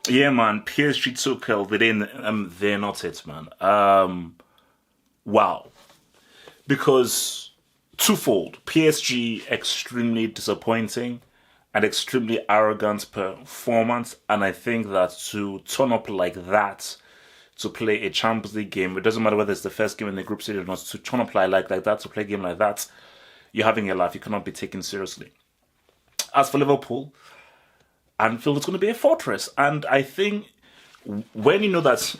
Yeah, man. PSG Tuchel, they're not it, man. Wow. Because twofold. PSG extremely disappointing and extremely arrogant performance, and I think that to turn up like that to play a Champions League game, it doesn't matter whether it's the first game in the group stage or not, to turn up like that, to play a game like that, you're having a laugh. You cannot be taken seriously. As for Liverpool, Anfield is going to be a fortress. And I think when you know that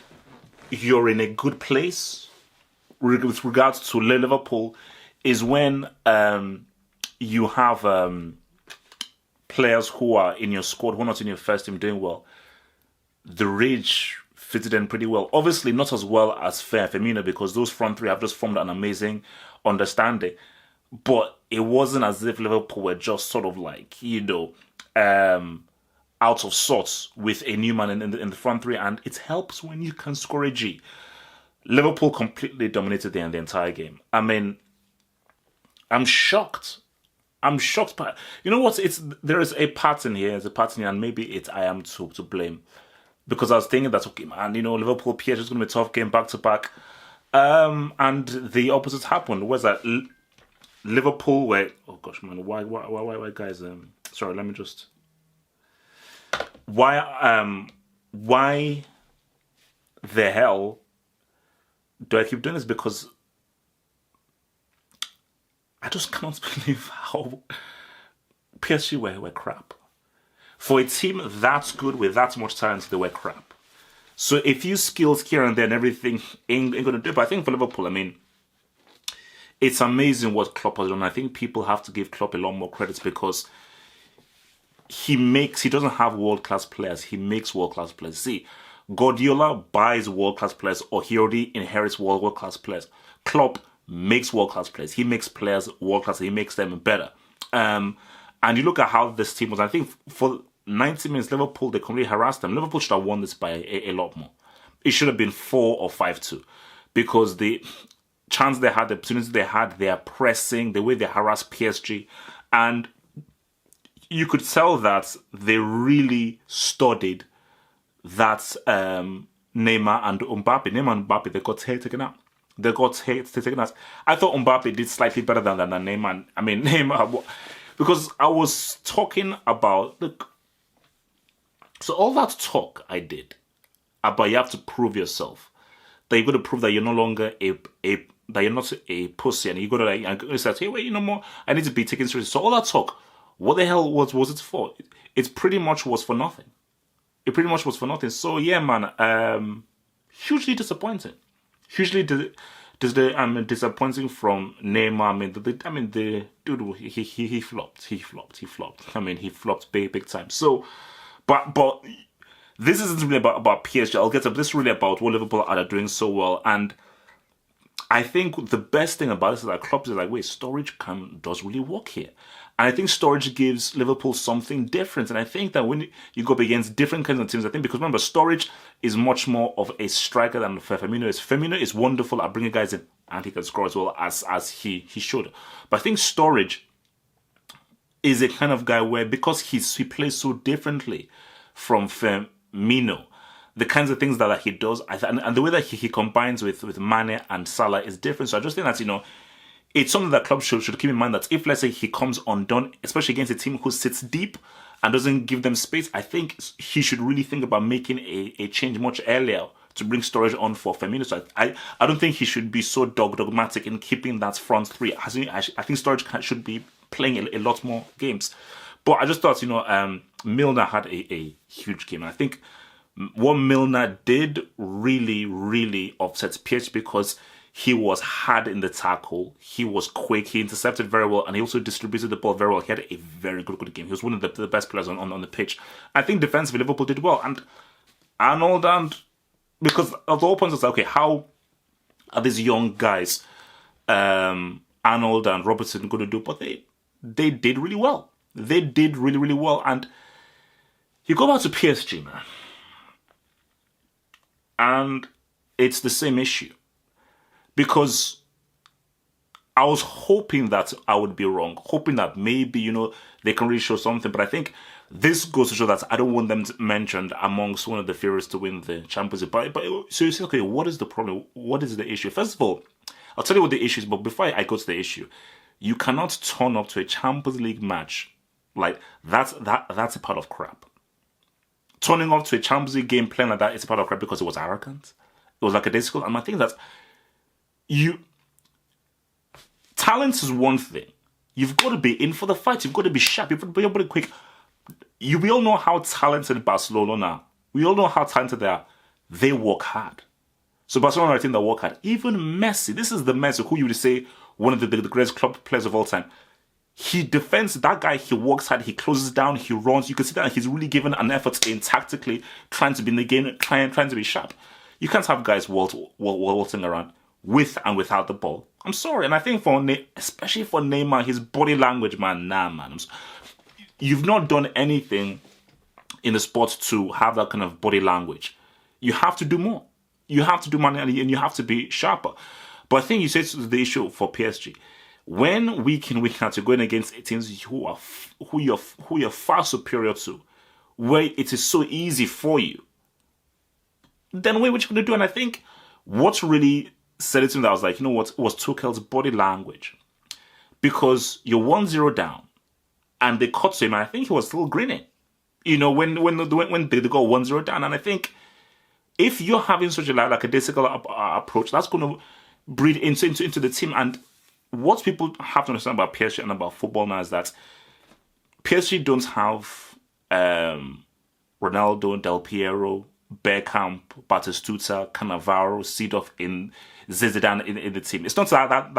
you're in a good place with regards to Liverpool, is when you have players who are in your squad, who are not in your first team doing well. The rage fitted in pretty well. Obviously, not as well as Firmino, because those front three have just formed an amazing understanding. But it wasn't as if Liverpool were just sort of like, out of sorts with a new man in the front three, and it helps when you can score a G. Liverpool completely dominated the entire game. I mean, I'm shocked. I'm shocked by, you know what? There is a pattern here. There's a pattern here, and maybe I am to blame, because I was thinking that, okay, man, Liverpool PSG is going to be a tough game back to back, and the opposite happened. Was that Liverpool were, oh gosh, man, why guys? Sorry, let me just. Why the hell do I keep doing this? Because I just cannot believe how PSG were crap. For a team that good with that much talent, they were crap. So a few skills here and there and everything ain't going to do it. But I think for Liverpool, I mean, it's amazing what Klopp has done. I think people have to give Klopp a lot more credit, because he doesn't have world-class players. He makes world-class players. See, Guardiola buys world-class players, or he already inherits world-class players. Klopp makes world-class players. He makes players world-class. He makes them better. And you look at how this team was. I think for 90 minutes, Liverpool, they completely harassed them. Liverpool should have won this by a lot more. It should have been 4 or 5-2, because the chance they had, the opportunity they had, their pressing, the way they harassed PSG, and you could tell that they really studied that Neymar and Mbappe. Neymar and Mbappe, they got hair taken out. They got hair taken out. I thought Mbappe did slightly better than Neymar. I mean, Neymar, because I was talking about, look, so all that talk I did about you have to prove yourself, that you're going to prove that you're no longer that you're not a pussy, and you're going to say, hey, wait, more, I need to be taken seriously. So all that talk, what the hell was it for? It pretty much was for nothing. It pretty much was for nothing. So yeah, man, hugely disappointing. Hugely disappointing from Neymar. I mean, the dude, he flopped. He flopped. I mean, he flopped big time. So, but this isn't really about PSG. I'll get to this. Is really about what Liverpool are doing so well. And I think the best thing about this is that Klopp is like, wait, Sturridge does really work here. And I think Sturridge gives Liverpool something different. And I think that when you go up against different kinds of teams, I think, because remember, Sturridge is much more of a striker than Firmino is. Firmino is wonderful at bringing guys in, and he can score as well as he should. But I think Sturridge is a kind of guy where, because he plays so differently from Firmino, the kinds of things that he does, and the way that he combines with Mane and Salah is different. So I just think that, it's something that clubs should keep in mind, that if, let's say, he comes undone, especially against a team who sits deep and doesn't give them space, I think he should really think about making a change much earlier to bring Sturridge on for Firmino. So I don't think he should be so dogmatic in keeping that front three. I think Sturridge should be playing a lot more games. But I just thought, Milner had a huge game. And I think what Milner did really, really upsets PSG, because he was hard in the tackle. He was quick. He intercepted very well, and he also distributed the ball very well. He had a very good game. He was one of the best players on the pitch. I think defensively, Liverpool did well. And Arnold, because at all points, it's like, okay, how are these young guys, Arnold and Robertson, going to do? But they did really well. They did really, really well. And you go back to PSG, man, and it's the same issue. Because I was hoping that I would be wrong, hoping that maybe, they can really show something. But I think this goes to show that I don't want them mentioned amongst one of the favorites to win the Champions League. But so you say, okay, what is the problem? What is the issue? First of all, I'll tell you what the issue is, but before I go to the issue, you cannot turn up to a Champions League match like that's a part of crap. Turning up to a Champions League game playing like that is a part of crap because it was arrogant. It was lackadaisical. And I think that talent is one thing. You've got to be in for the fight. You've got to be sharp. You've got to be quick. We all know how talented Barcelona are. We all know how talented they are. They work hard. So Barcelona are a team that work hard. Even Messi, this is the Messi who you would say one of the greatest club players of all time. He defends that guy. He works hard. He closes down. He runs. You can see that he's really given an effort in tactically trying to be in the game, trying to be sharp. You can't have guys waltzing around with and without the ball. I'm sorry. And I think especially for Neymar, his body language, man, you've not done anything in the sport to have that kind of body language. You have to do more. You have to do more and you have to be sharper. But I think you said the issue for PSG. When week in, week out, you're going against teams who you're far superior to, where it is so easy for you, then what you going to do? And I think what really said it to me that I was like, you know what, was Tuchel's body language. Because you're 1-0 down, and they cut to him, and I think he was still grinning. You know, when they go 1-0 down, and I think if you're having such a lackadaisical approach, that's going to breed into the team. And what people have to understand about PSG and about football now is that PSG don't have Ronaldo, Del Piero, Beckham, Batistuta, Cannavaro, Seedorf, Zidane in the team. It's not that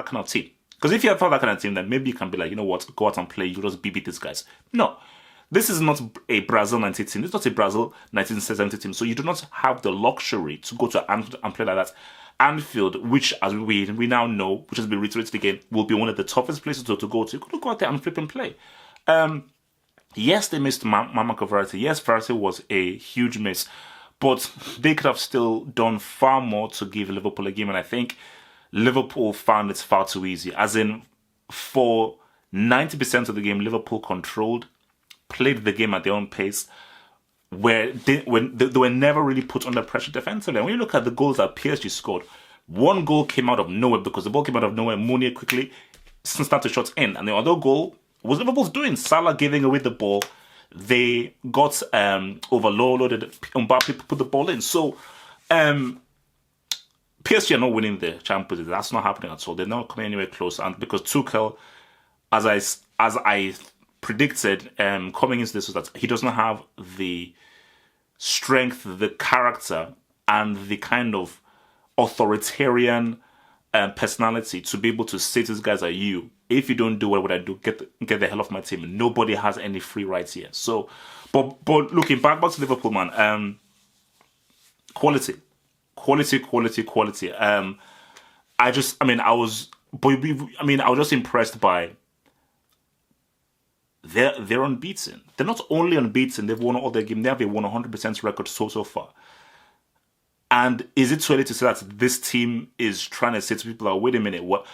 kind of team. Because if you have that kind of team, then maybe you can be like, you know what, go out and play. You just beat these guys. No. This is not a Brazil 90 team. This is not a Brazil 1970 team. So you do not have the luxury to go to Anfield and play like that. Anfield, which as we now know, which has been reiterated again, will be one of the toughest places to go to. You could go out there and flip and play. Yes, they missed Marco Verratti. Yes, Verratti was a huge miss. But they could have still done far more to give Liverpool a game. And I think Liverpool found it far too easy. As in, for 90% of the game, Liverpool controlled, played the game at their own pace, where they were never really put under pressure defensively. And when you look at the goals that PSG scored, one goal came out of nowhere because the ball came out of nowhere. Mounier quickly snapped the shots in. And the other goal was Liverpool's doing. Salah giving away the ball. They got overloaded. Mbappe put the ball in. So PSG are not winning the Champions League. That's not happening at all. They're not coming anywhere close. And because Tuchel, as I predicted coming into this, was that he doesn't have the strength, the character, and the kind of authoritarian personality to be able to say to these guys like, you, if you don't do what I do, get the hell off my team. Nobody has any free rights here. So, but looking back to Liverpool, man, quality. I was just impressed by they're unbeaten. They're not only unbeaten, they've won all their games. They have a 100% record so far. And is it too early to say that this team is trying to say to people, like, wait a minute, what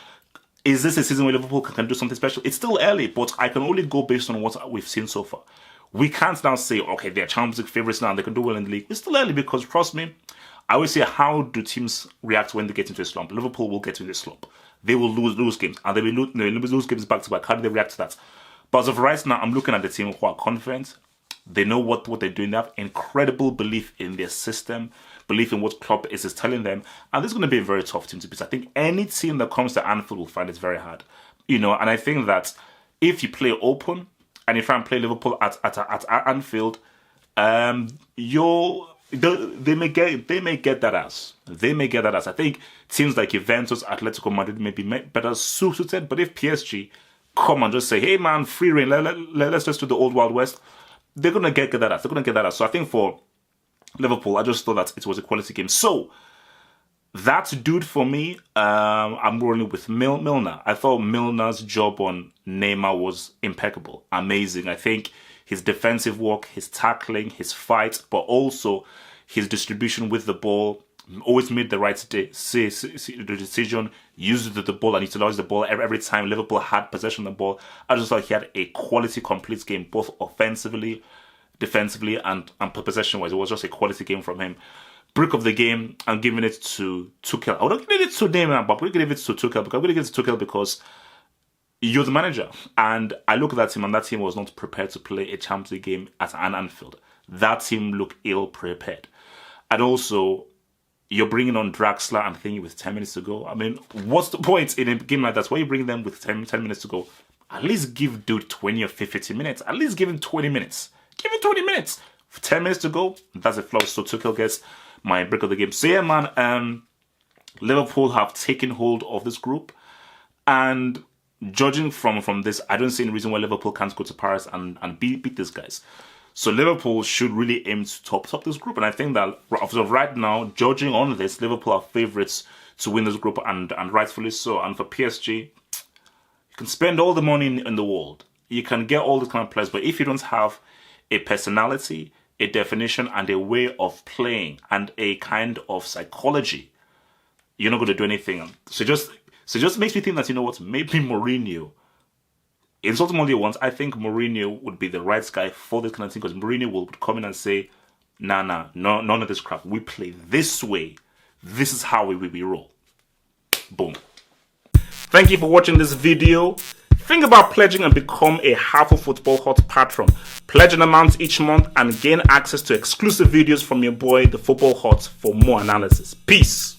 is this a season where Liverpool can do something special? It's still early, but I can only go based on what we've seen so far. We can't now say, okay, they're Champions League favourites now, they can do well in the league. It's still early because, trust me, I always say, how do teams react when they get into a slump? Liverpool will get into a slump. They will lose games, and they will lose games back to back. How do they react to that? But as of right now, I'm looking at the team who are confident. They know what they're doing. They have incredible belief in their system, belief in what Klopp is telling them. And this is going to be a very tough team to beat. I think any team that comes to Anfield will find it very hard. And I think that if you play open and you try and play Liverpool at Anfield, they may get that ass. They may get that ass. I think teams like Juventus, Atletico Madrid may be better suited. But if PSG come and just say, hey man, free reign, let's just do the old Wild West, they're going to get that ass. They're going to get that ass. So I think for Liverpool, I just thought that it was a quality game. So that's dude for me. I'm rolling with Milner. I thought Milner's job on Neymar was impeccable, amazing. I think his defensive work, his tackling, his fight, but also his distribution with the ball, always made the right decision, used the ball and utilized the ball every time Liverpool had possession of the ball. I just thought he had a quality, complete game, both offensively, defensively, and possession-wise. It was just a quality game from him. Brick of the game, I'm giving it to Tuchel. I would have given it to Neymar, but I'm going to give it to Tuchel. I'm going to give it to Tuchel because you're the manager. And I look at that team, and that team was not prepared to play a Champions League game at an Anfield. That team looked ill-prepared. And also, you're bringing on Draxler and thinking with 10 minutes to go. I mean, what's the point in a game like that? Why you bring them with 10 minutes to go? At least give dude 20 or 15 minutes. At least give him 20 minutes. Give him 20 minutes. 10 minutes to go, that's a flop. So Tuchel gets my break of the game. So yeah, man, Liverpool have taken hold of this group. And judging from this, I don't see any reason why Liverpool can't go to Paris and beat these guys. So Liverpool should really aim to top this group. And I think that right now, judging on this, Liverpool are favourites to win this group, and rightfully so. And for PSG, you can spend all the money in the world. You can get all the kind of players. But if you don't have a personality, a definition, and a way of playing, and a kind of psychology, you're not going to do anything. So just makes me think that, you know what, maybe Mourinho, insult him all you want, I think Mourinho would be the right guy for this kind of thing, because Mourinho will come in and say, no, none of this crap. We play this way. This is how we roll. Boom. Thank you for watching this video. Think about pledging and become a Half of Football Hot patron. Pledge an amount each month and gain access to exclusive videos from your boy, the Football Hot, for more analysis. Peace.